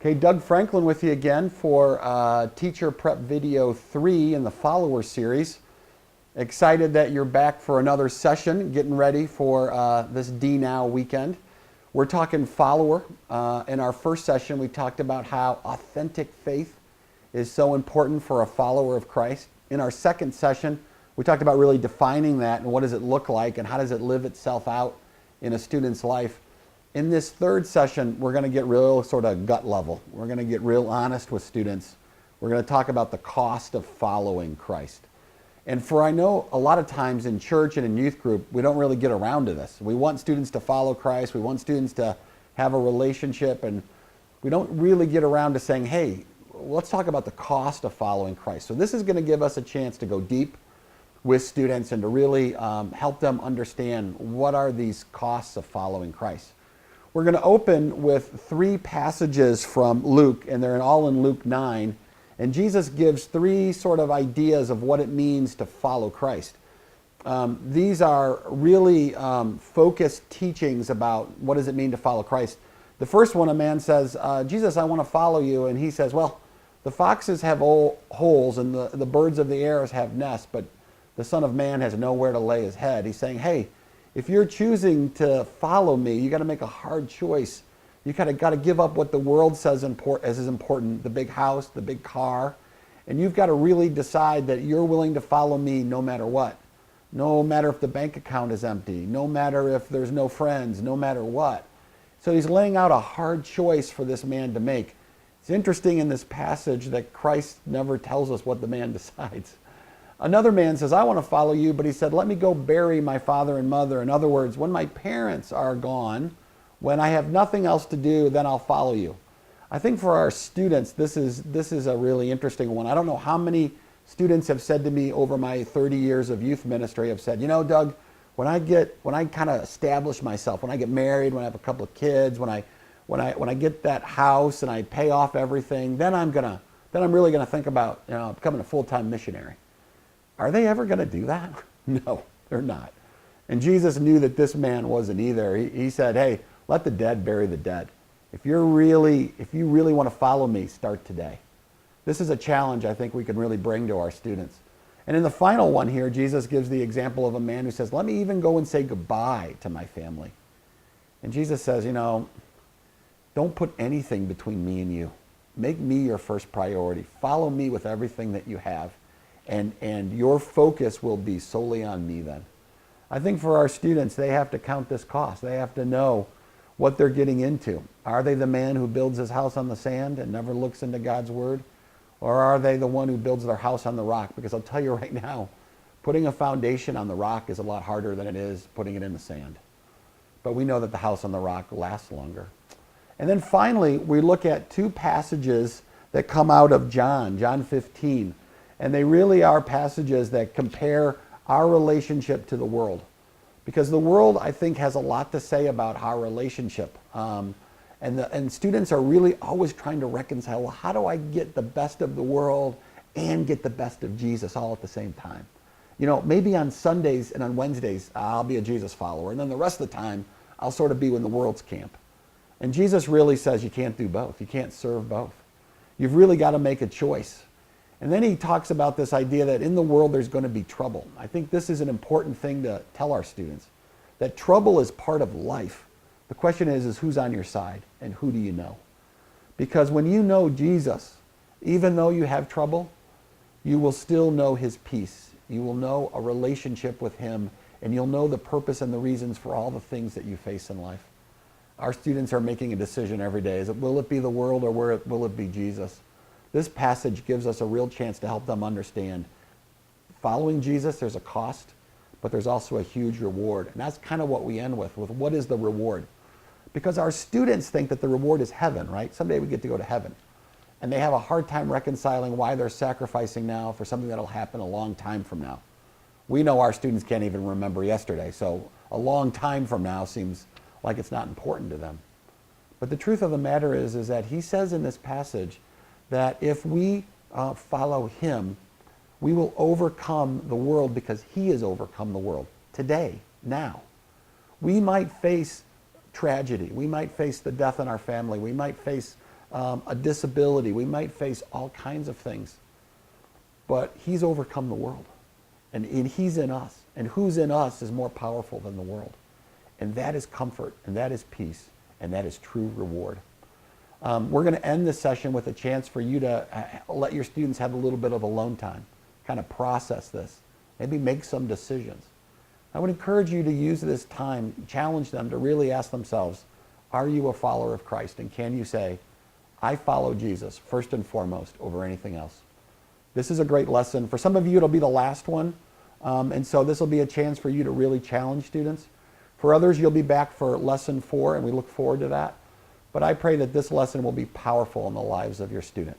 Okay, Doug Franklin with you again for Teacher Prep Video 3 in the Follower Series. Excited that you're back for another session, getting ready for this Dnow weekend. We're talking follower. In our first session, we talked about how authentic faith is so important for a follower of Christ. In our second session, we talked about really defining that and what does it look like and how does it live itself out in a student's life. In this third session, we're going to get real sort of gut level. We're going to get real honest with students. We're going to talk about the cost of following Christ. And I know a lot of times in church and in youth group, we don't really get around to this. We want students to follow Christ. We want students to have a relationship. And we don't really get around to saying, hey, let's talk about the cost of following Christ. So this is going to give us a chance to go deep with students and to really help them understand what are these costs of following Christ. We're going to open with three passages from Luke, and they're all in Luke 9. And Jesus gives three sort of ideas of what it means to follow Christ. These are really focused teachings about what does it mean to follow Christ. The first one, a man says, Jesus, I want to follow you. And he says, well, the foxes have holes and the birds of the air have nests, but the Son of Man has nowhere to lay his head. He's saying, hey, if you're choosing to follow me, you got to make a hard choice. You kind of got to give up what the world says is important, the big house, the big car, and you've got to really decide that you're willing to follow me no matter what. No matter if the bank account is empty, no matter if there's no friends, no matter what. So he's laying out a hard choice for this man to make. It's interesting in this passage that Christ never tells us what the man decides. Another man says, I want to follow you, but he said, let me go bury my father and mother. In other words, when my parents are gone, when I have nothing else to do, then I'll follow you. I think for our students, this is a really interesting one. I don't know how many students have said to me over my 30 years of youth ministry, have said, you know, Doug, when I kind of establish myself, when I get married, when I have a couple of kids, when I get that house and I pay off everything, then I'm really gonna think about becoming a full-time missionary. Are they ever going to do that? No, they're not. And Jesus knew that this man wasn't either. He said, hey, let the dead bury the dead. If you really want to follow me, start today. This is a challenge I think we can really bring to our students. And in the final one here, Jesus gives the example of a man who says, let me even go and say goodbye to my family. And Jesus says, don't put anything between me and you. Make me your first priority. Follow me with everything that you have. And your focus will be solely on me then. I think for our students, they have to count this cost. They have to know what they're getting into. Are they the man who builds his house on the sand and never looks into God's word? Or are they the one who builds their house on the rock? Because I'll tell you right now, putting a foundation on the rock is a lot harder than it is putting it in the sand. But we know that the house on the rock lasts longer. And then finally, we look at two passages that come out of John 15. And they really are passages that compare our relationship to the world. Because the world, I think, has a lot to say about our relationship. And students are really always trying to reconcile, well, how do I get the best of the world and get the best of Jesus all at the same time? Maybe on Sundays and on Wednesdays, I'll be a Jesus follower. And then the rest of the time, I'll sort of be in the world's camp. And Jesus really says you can't do both. You can't serve both. You've really got to make a choice. And then he talks about this idea that in the world there's going to be trouble. I think this is an important thing to tell our students, that trouble is part of life. The question is who's on your side and who do you know? Because when you know Jesus, even though you have trouble, you will still know his peace. You will know a relationship with him, and you'll know the purpose and the reasons for all the things that you face in life. Our students are making a decision every day. Will it be the world or will it be Jesus? This passage gives us a real chance to help them understand following Jesus, there's a cost, but there's also a huge reward. And that's kind of what we end with what is the reward? Because our students think that the reward is heaven, right? Someday we get to go to heaven. And they have a hard time reconciling why they're sacrificing now for something that'll happen a long time from now. We know our students can't even remember yesterday, so a long time from now seems like it's not important to them. But the truth of the matter is that he says in this passage that if we follow him, we will overcome the world because he has overcome the world today, now. We might face tragedy. We might face the death in our family. We might face a disability. We might face all kinds of things. But he's overcome the world. And he's in us. And who's in us is more powerful than the world. And that is comfort, and that is peace, and that is true reward. We're going to end this session with a chance for you to let your students have a little bit of alone time, kind of process this, maybe make some decisions. I would encourage you to use this time, challenge them to really ask themselves, are you a follower of Christ? And can you say, I follow Jesus first and foremost over anything else? This is a great lesson. For some of you, it'll be the last one. And so this will be a chance for you to really challenge students. For others, you'll be back for lesson 4, and we look forward to that. But I pray that this lesson will be powerful in the lives of your student.